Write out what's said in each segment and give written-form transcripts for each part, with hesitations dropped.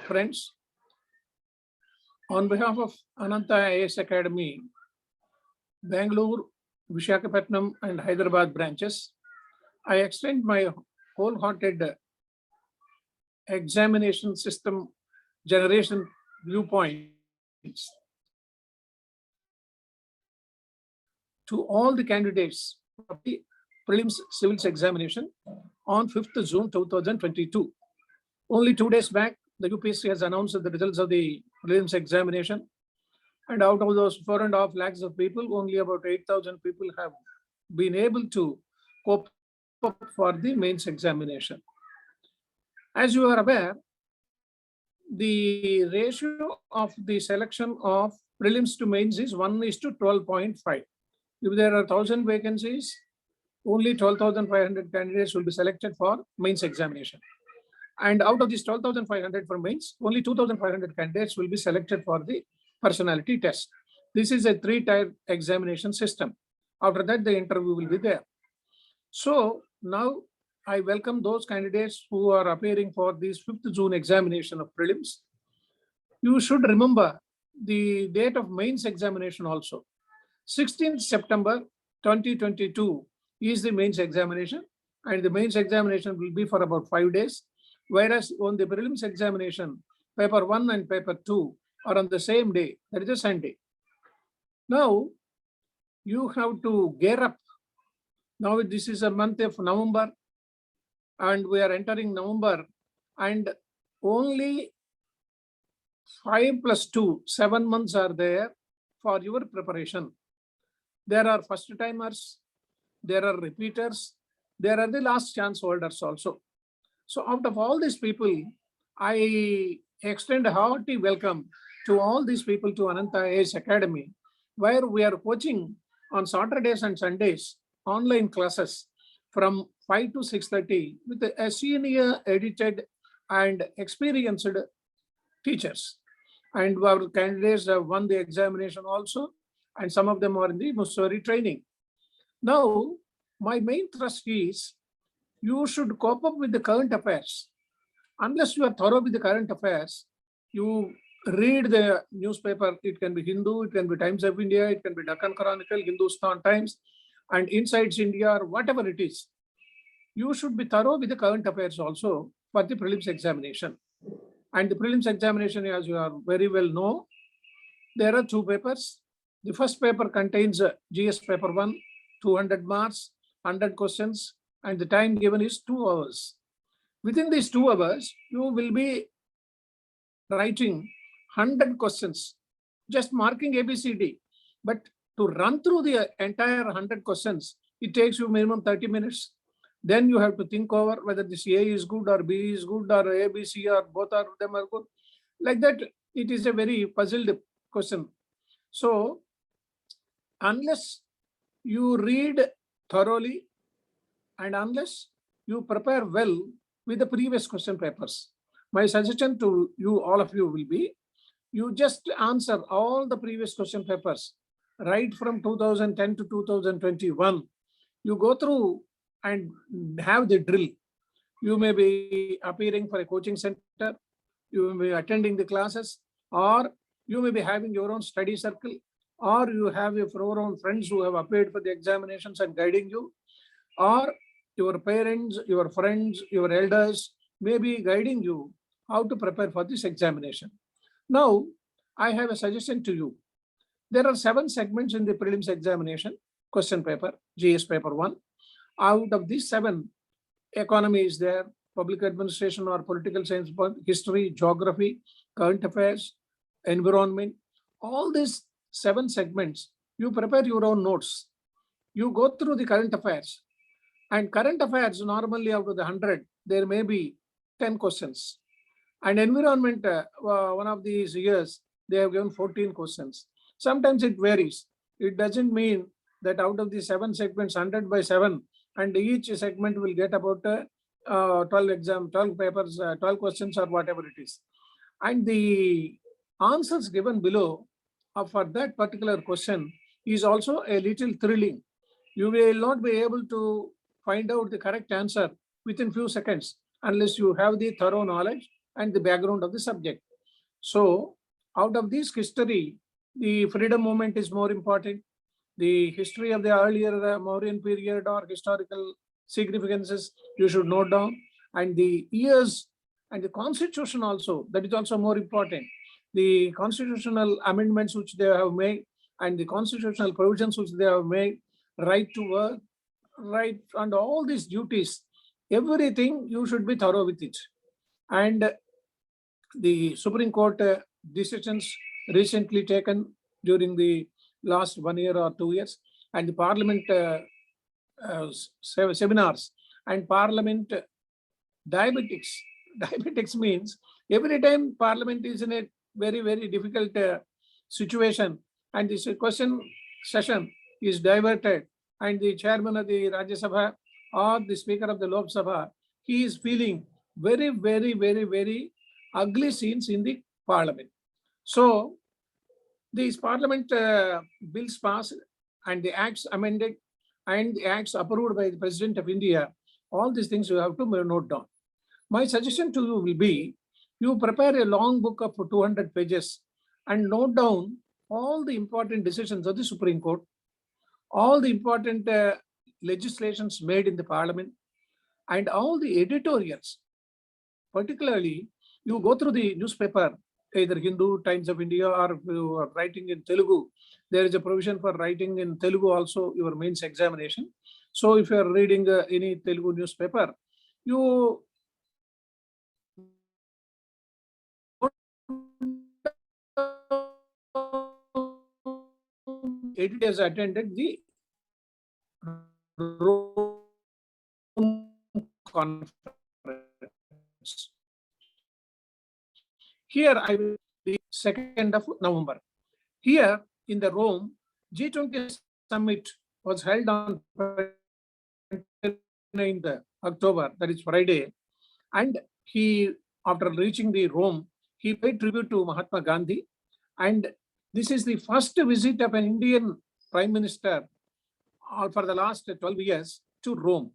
Friends, on behalf of Ananta IAS Academy, Bangalore, Visakhapatnam, and Hyderabad branches, I extend my wholehearted examination system generation viewpoints to all the candidates of the prelims civils examination on 5th June 2022. Only 2 days back, the UPSC has announced the results of the prelims examination. And out of those 4.5 lakhs of people, only about 8,000 people have been able to cope up for the mains examination. As you are aware, the ratio of the selection of prelims to mains is 1:12.5. If there are 1,000 vacancies, only 12,500 candidates will be selected for mains examination. And out of these 12,500 for mains, only 2,500 candidates will be selected for the personality test. This is a 3-tier examination system. After that, the interview will be there. So now I welcome those candidates who are appearing for this 5th June examination of prelims. You should remember the date of mains examination also. 16th September 2022 is the mains examination, and the mains examination will be for about 5 days. Whereas on the prelims examination, paper 1 and paper 2 are on the same day, that is a Sunday. Now, you have to gear up. Now, this is a month of November, and we are entering November, and only 5 + 2, 7 months are there for your preparation. There are first timers, there are repeaters, there are the last chance holders also. So out of all these people, I extend a hearty welcome to all these people to Ananta IAS Academy, where we are coaching on Saturdays and Sundays, online classes from 5 to 6:30 with a senior, edited, and experienced teachers. And our candidates have won the examination also, and some of them are in the Mussoorie training. Now, my main thrust is you should cope up with the current affairs. Unless you are thorough with the current affairs, you read the newspaper. It can be Hindu, it can be Times of India, it can be Deccan Chronicle, Hindustan Times, and Insights India, or whatever it is. You should be thorough with the current affairs also for the prelims examination. And the prelims examination, as you are very well know, there are 2 papers. The first paper contains GS paper 1, 200 marks, 100 questions, and the time given is 2 hours. Within these 2 hours, you will be writing 100 questions, just marking ABCD. But to run through the entire 100 questions, it takes you minimum 30 minutes. Then you have to think over whether this A is good or B is good or A, B, C, or both of them are good. Like that, it is a very puzzled question. So unless you read thoroughly and unless you prepare well with the previous question papers, my suggestion to you, all of you, will be you just answer all the previous question papers right from 2010 to 2021. You go through and have the drill. You may be appearing for a coaching center, you may be attending the classes, or you may be having your own study circle, or you have your own friends who have appeared for the examinations and guiding you, or your parents, your friends, your elders may be guiding you how to prepare for this examination. Now, I have a suggestion to you. There are 7 segments in the prelims examination question paper, GS paper 1. Out of these 7, economy is there, public administration or political science, history, geography, current affairs, environment. All these 7 segments, you prepare your own notes. You go through the current affairs. And current affairs, normally out of the 100, there may be 10 questions. And environment, one of these years, they have given 14 questions. Sometimes it varies. It doesn't mean that out of the 7 segments, 100 by 7, and each segment will get about 12 papers, 12 questions or whatever it is. And the answers given below for that particular question is also a little thrilling. You will not be able to find out the correct answer within few seconds unless you have the thorough knowledge and the background of the subject. So out of this history, the freedom movement is more important. The history of the earlier Mauryan period or historical significances, you should note down. And the years and the constitution also, that is also more important. The constitutional amendments which they have made and the constitutional provisions which they have made, right to work, right, and all these duties, everything you should be thorough with it. And the Supreme Court decisions recently taken during the last 1 year or 2 years, and the Parliament seminars and Parliament diabetics. Diabetics means every time Parliament is in a very, very difficult situation, and this question session is diverted, and the chairman of the Rajya Sabha or the speaker of the Lok Sabha, he is feeling very, very, very, very ugly scenes in the Parliament. So these Parliament bills passed and the acts amended and the acts approved by the President of India, all these things you have to note down. My suggestion to you will be, you prepare a long book of 200 pages and note down all the important decisions of the Supreme Court, all the important legislations made in the Parliament, and all the editorials. Particularly, you go through the newspaper, either Hindu, Times of India, or if you are writing in Telugu, there is a provision for writing in Telugu also, your mains examination. So if you are reading any Telugu newspaper, you editors attended the Rome conference. Here I will the 2nd of November. Here in the Rome, G20 summit was held on 29th October, that is Friday. And he, after reaching the Rome, he paid tribute to Mahatma Gandhi. And this is the first visit of an Indian Prime Minister for the last 12 years to Rome.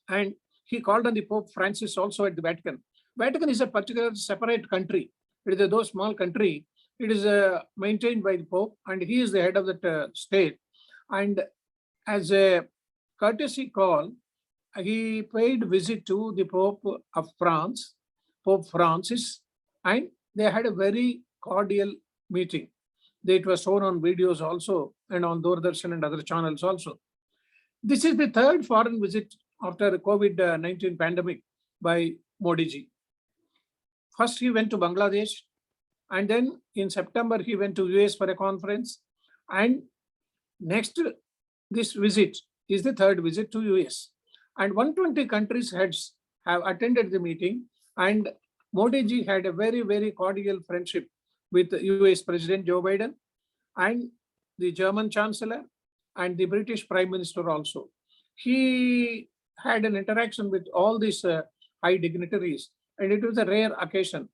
And he called on the Pope Francis also at the Vatican. Vatican is a particular separate country. It is a though small country. It is maintained by the Pope, and he is the head of that state. And as a courtesy call, he paid visit to the Pope of France, Pope Francis, and they had a very cordial meeting. It was shown on videos also and on Doordarshan and other channels also. This is the third foreign visit after COVID-19 pandemic by Modi ji. First, he went to Bangladesh, and then in September, he went to US for a conference. And next, this visit is the third visit to US. And 120 countries heads have attended the meeting, and Modi ji had a very, very cordial friendship with US President Joe Biden and the German Chancellor and the British Prime Minister also. He had an interaction with all these high dignitaries, and it was a rare occasion.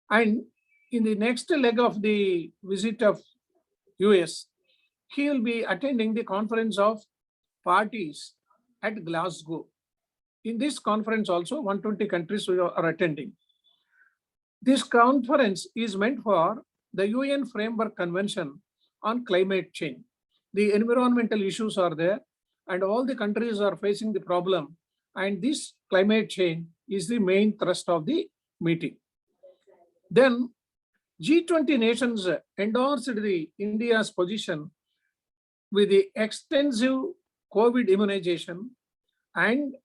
And in the next leg of the visit of US, he will be attending the conference of parties at Glasgow. In this conference also, 120 countries are attending. This conference is meant for the UN Framework Convention on Climate Change. The environmental issues are there, and all the countries are facing the problem. And this climate change is the main thrust of the meeting. Then G20 nations endorsed the India's position with the extensive COVID immunization and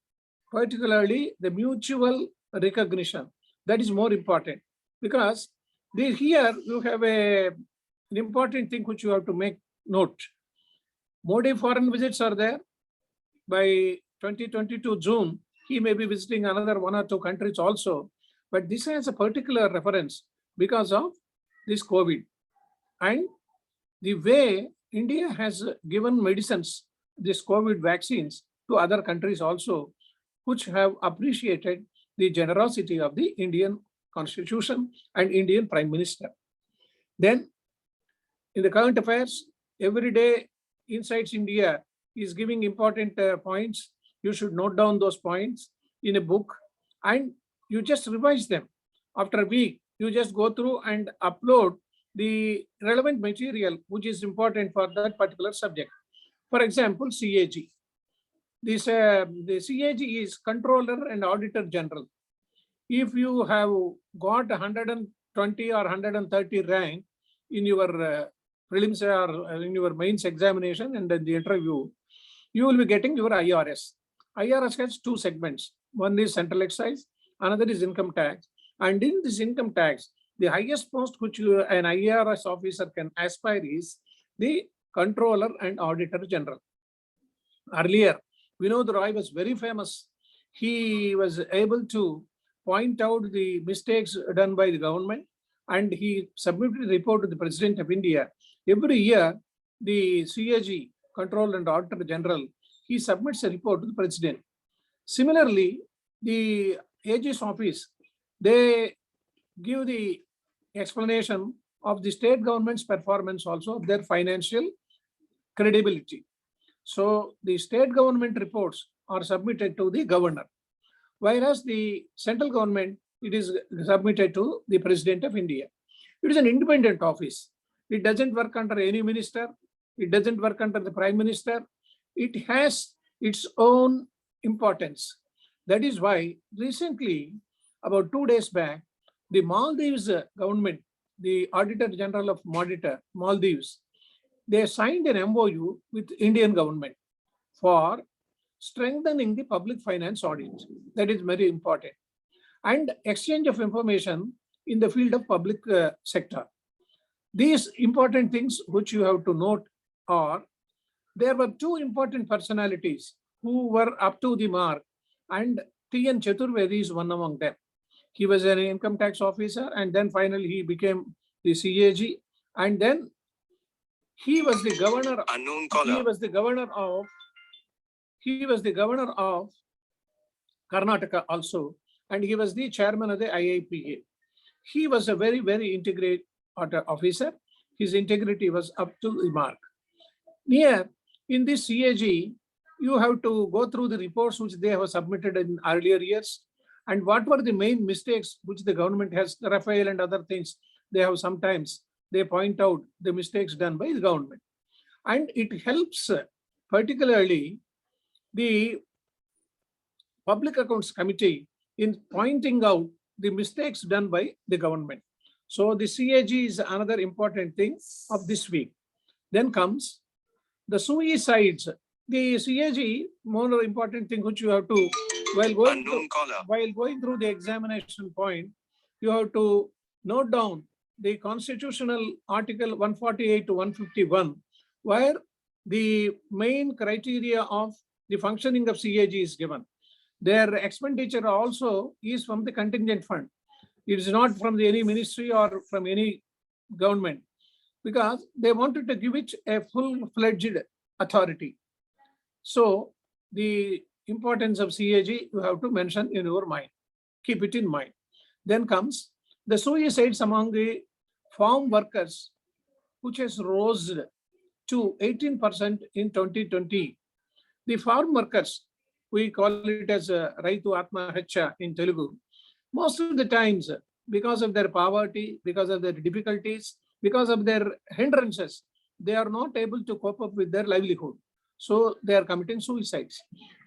particularly the mutual recognition. That is more important, because here you have an important thing which you have to make note. Modi foreign visits are there. By 2022 June, he may be visiting another 1 or 2 countries also. But this has a particular reference because of this COVID. And the way India has given medicines, this COVID vaccines, to other countries also, which have appreciated the generosity of the Indian Constitution and Indian Prime Minister. Then, in the current affairs, every day Insights India is giving important points. You should note down those points in a book and you just revise them. After a week, you just go through and upload the relevant material which is important for that particular subject. For example, CAG. The CAG is Controller and Auditor General. If you have got 120 or 130 rank in your prelims or in your mains examination and then the interview, you will be getting your IRS. IRS has two segments. One is central excise, another is income tax. And in this income tax, the highest post which an IRS officer can aspire is the Controller and Auditor General. Earlier, Vinod Roy was very famous. He was able to point out the mistakes done by the government, and he submitted a report to the President of India. Every year, the CAG, Controller and Auditor General, he submits a report to the President. Similarly, the AG's office, they give the explanation of the state government's performance, also of their financial credibility. So the state government reports are submitted to the governor, whereas the central government, it is submitted to the President of India. It is an independent office. It doesn't work under any minister. It doesn't work under the Prime Minister. It has its own importance. That is why recently, about 2 days back, the Maldives government, the Auditor General of Maldives, they signed an MOU with Indian government for strengthening the public finance audit. That is very important. And exchange of information in the field of public sector. These important things which you have to note are, there were two important personalities who were up to the mark, and T.N. Chaturvedi is one among them. He was an income tax officer, and then finally he became the CAG, and then he was the governor. Unknown caller. He was the governor of Karnataka also, and he was the chairman of the IIPA. He was a very, very integrated officer. His integrity was up to the mark. Here in this CAG, you have to go through the reports which they have submitted in earlier years, and what were the main mistakes which the government has, Rafael and other things, they have sometimes, they point out the mistakes done by the government. And it helps particularly the Public Accounts Committee in pointing out the mistakes done by the government. So the CAG is another important thing of this week. Then comes the suicides. The CAG, more important thing which you have to, while going through the examination point, you have to note down the constitutional article 148 to 151, where the main criteria of the functioning of CAG is given. Their expenditure also is from the contingent fund. It is not from any ministry or from any government, because they wanted to give it a full-fledged authority. So the importance of CAG you have to mention in your mind. Keep it in mind. Then comes the suicides among the farm workers, which has rose to 18% in 2020. The farm workers, we call it as Raitu Atma Hacha in Telugu. Most of the times, because of their poverty, because of their difficulties, because of their hindrances, they are not able to cope up with their livelihood. So they are committing suicides.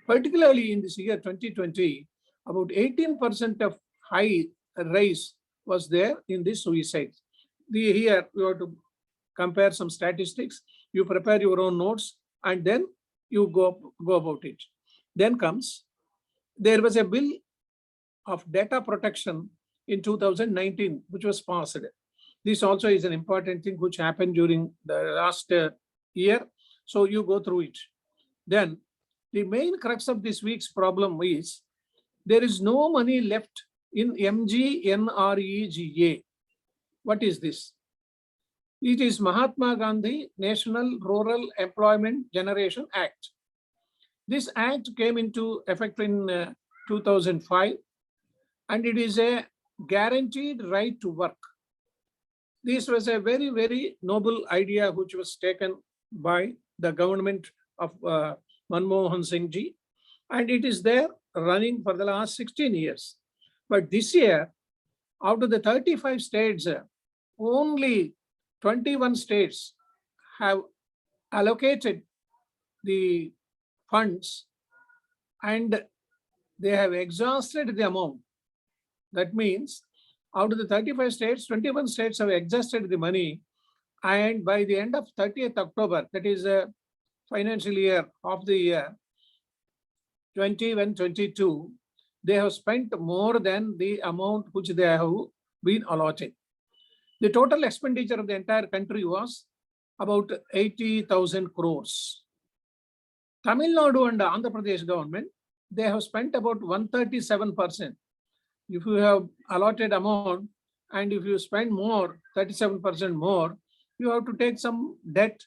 Particularly in this year 2020, about 18% of high rise was there in this suicides. Here you have to compare some statistics. You prepare your own notes and then you go about it. Then comes, there was a bill of data protection in 2019, which was passed. This also is an important thing which happened during the last year. So you go through it. Then the main crux of this week's problem is there is no money left in MGNREGA. What is this? It is Mahatma Gandhi National Rural Employment Generation Act. This act came into effect in 2005, and it is a guaranteed right to work. This was a very, very noble idea which was taken by the government of Manmohan Singh ji, and it is there running for the last 16 years. But this year, Out of the 35 states, only 21 states have allocated the funds and they have exhausted the amount. That means out of the 35 states, 21 states have exhausted the money, and by the end of 30th October, that is a financial year of the year 21-22, they have spent more than the amount which they have been allotted. The total expenditure of the entire country was about 80,000 crores. Tamil Nadu and Andhra Pradesh government, they have spent about 137%. If you have allotted amount and if you spend more, 37% more, you have to take some debt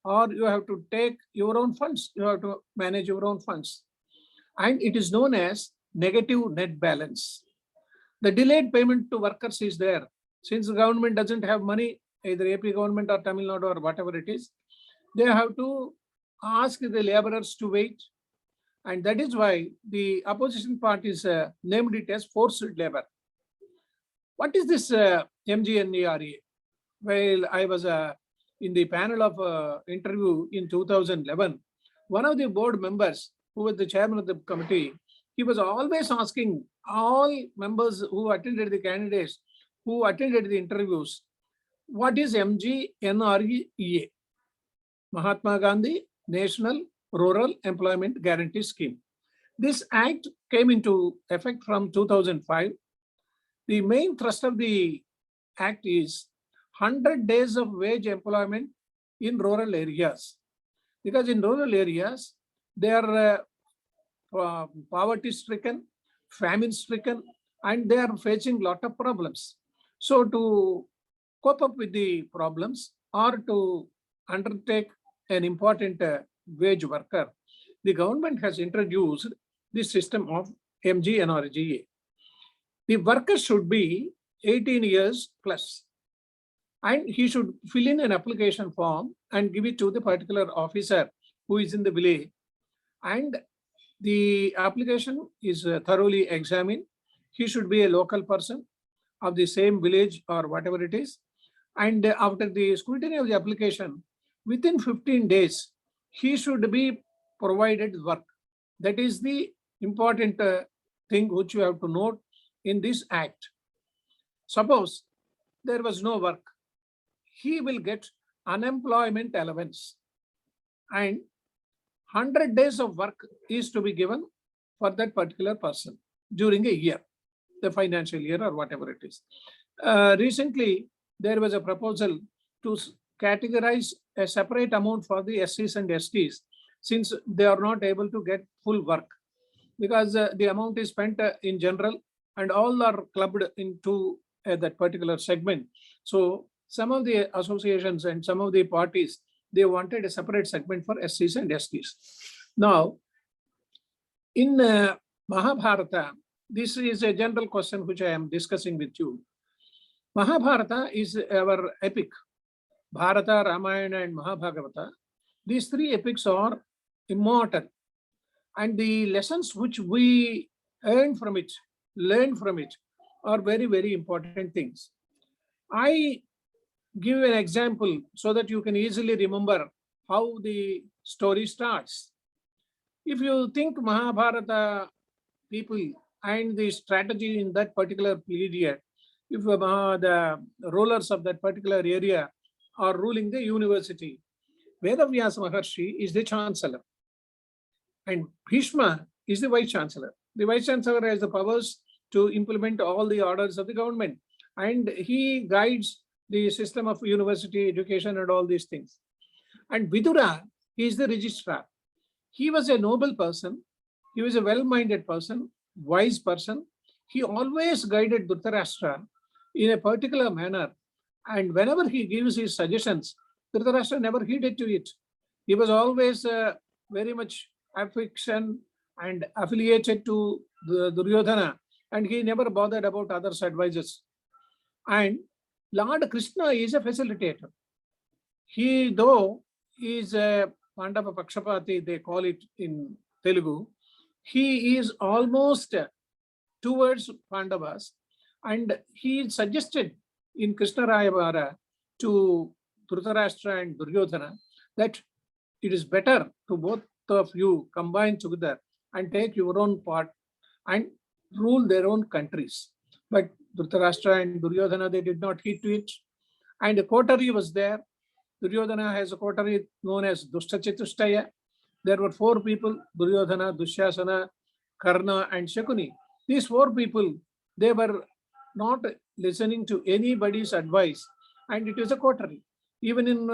or you have to take your own funds. You have to manage your own funds. And it is known as negative net balance. The delayed payment to workers is there. Since the government doesn't have money, either AP government or Tamil Nadu or whatever it is, they have to ask the laborers to wait. And that is why the opposition parties named it as forced labor. What is this MGNREGA? While I was in the panel of interview in 2011, one of the board members who was the chairman of the committee, he was always asking all members who attended the candidates, who attended the interviews, what is MGNREGA? Mahatma Gandhi National Rural Employment Guarantee Scheme. This act came into effect from 2005. The main thrust of the act is 100 days of wage employment in rural areas. Because in rural areas, they are poverty-stricken, famine-stricken, and they are facing a lot of problems. So to cope up with the problems or to undertake an important wage worker, the government has introduced this system of MGNREGA. The worker should be 18 years plus, and he should fill in an application form and give it to the particular officer who is in the village. And the application is thoroughly examined. He should be a local person of the same village or whatever it is. And after the scrutiny of the application, within 15 days, he should be provided work. That is the important thing which you have to note in this act. Suppose there was no work, he will get unemployment allowance, and 100 days of work is to be given for that particular person during a year, the financial year or whatever it is. Recently, there was a proposal to categorize a separate amount for the SCs and STs, since they are not able to get full work, because the amount is spent in general and all are clubbed into that particular segment. So some of the associations and some of the parties, they wanted a separate segment for SCs and STs. Now, in Mahabharata, this is a general question which I am discussing with you. Mahabharata is our epic. Bharata, Ramayana, and Mahabhagavata. These three epics are immortal. And the lessons which we learn from it, are very, very important things. I give an example so that you can easily remember how the story starts. If you think Mahabharata people and the strategy in that particular period, if the rulers of that particular area are ruling the university, Vedavyasa Maharshi is the chancellor and Bhishma is the vice chancellor. The vice chancellor has the powers to implement all the orders of the government, and he guides the system of university education and all these things. And Vidura, he is the registrar. He was a noble person. He was a well-minded person, wise person. He always guided Dhritarashtra in a particular manner. And whenever he gives his suggestions, Dhritarashtra never heeded to it. He was always very much affection and affiliated to the Duryodhana, and he never bothered about others' advices. And Lord Krishna is a facilitator. He, though, is a Pandava Pakshapati, they call it in Telugu, he is almost towards Pandavas, And he suggested in Krishna Rayabara to Dhritarashtra and Duryodhana that it is better to both of you combine together and take your own part and rule their own countries. But Dhritarashtra and Duryodhana, they did not heed to it. And a coterie was there. Duryodhana has a coterie known as Dushtachatushtaya. There were 4 people, Duryodhana, Dushyasana, Karna, and Shakuni. These 4 people, they were not listening to anybody's advice, and it is a coterie. Even in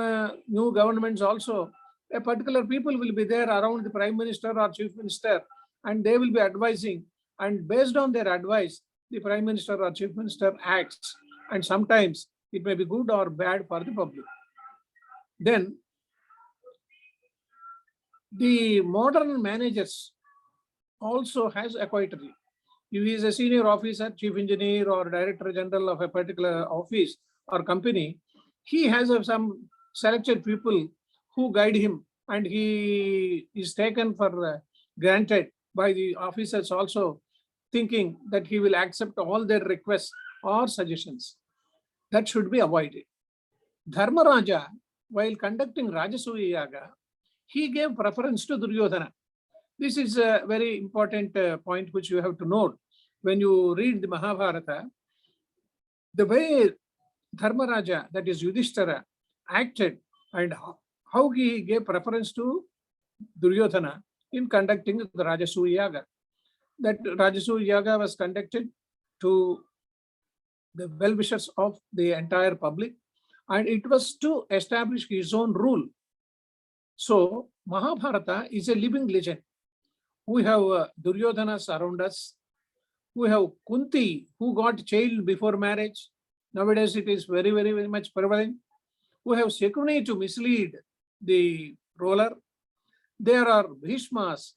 new governments also, a particular people will be there around the Prime Minister or Chief Minister, and they will be advising, and based on their advice, the Prime Minister or Chief Minister acts, and sometimes it may be good or bad for the public. Then the modern managers also has a coterie. If he is a senior officer, chief engineer, or director general of a particular office or company, he has some selected people who guide him, and he is taken for granted by the officers also, thinking that he will accept all their requests or suggestions. That should be avoided. Dharmaraja, while conducting Rajasuya Yaga, he gave preference to Duryodhana. This is a very important point which you have to note when you read the Mahabharata. The way Dharmaraja, that is Yudhishthira, acted and how he gave preference to Duryodhana in conducting the Rajasuya Yaga. That Rajasuya Yaga was conducted to the well-wishers of the entire public, and it was to establish his own rule. So Mahabharata is a living legend. We have Duryodhanas around us. We have Kunti, who got child before marriage. Nowadays it is very, very, very much prevalent. We have Shakuni to mislead the ruler. There are Bhishmas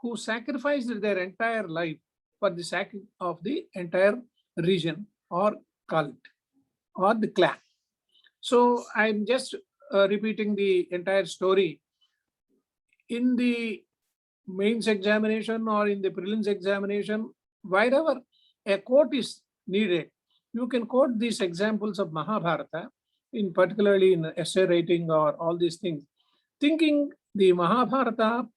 who sacrificed their entire life for the sake of the entire region or cult or the clan. So I'm just repeating the entire story. In the mains examination or in the prelims examination, wherever a quote is needed, you can quote these examples of Mahabharata, in particularly in essay writing or all these things, thinking the Mahabharata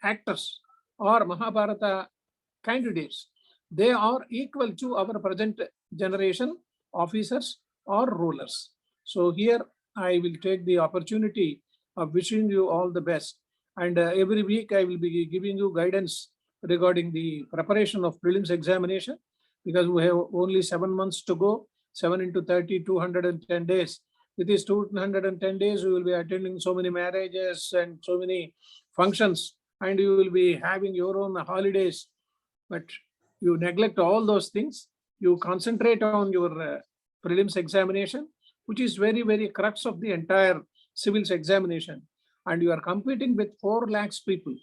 actors or Mahabharata candidates, they are equal to our present generation officers or rulers. So here I will take the opportunity of wishing you all the best. And every week I will be giving you guidance regarding the preparation of prelims examination, because we have only 7 months to go, 7 into 30, 210 days. With these 210 days, we will be attending so many marriages and so many functions, and you will be having your own holidays. But you neglect all those things. You concentrate on your prelims examination, which is very, very crux of the entire civils examination. And you are competing with 4 lakhs people.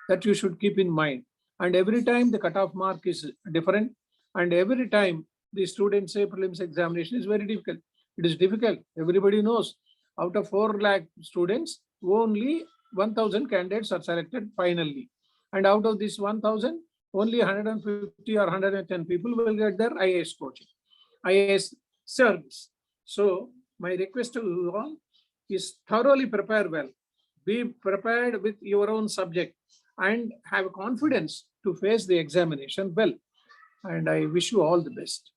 That you should keep in mind. And every time the cutoff mark is different. And every time the students say prelims examination is very difficult. It is difficult. Everybody knows. Out of 4 lakh students, only 1,000 candidates are selected finally. And out of this 1,000, only 150 or 110 people will get their IAS coaching, IAS service. So my request to you all is thoroughly prepare well. Be prepared with your own subject and have confidence to face the examination well. And I wish you all the best.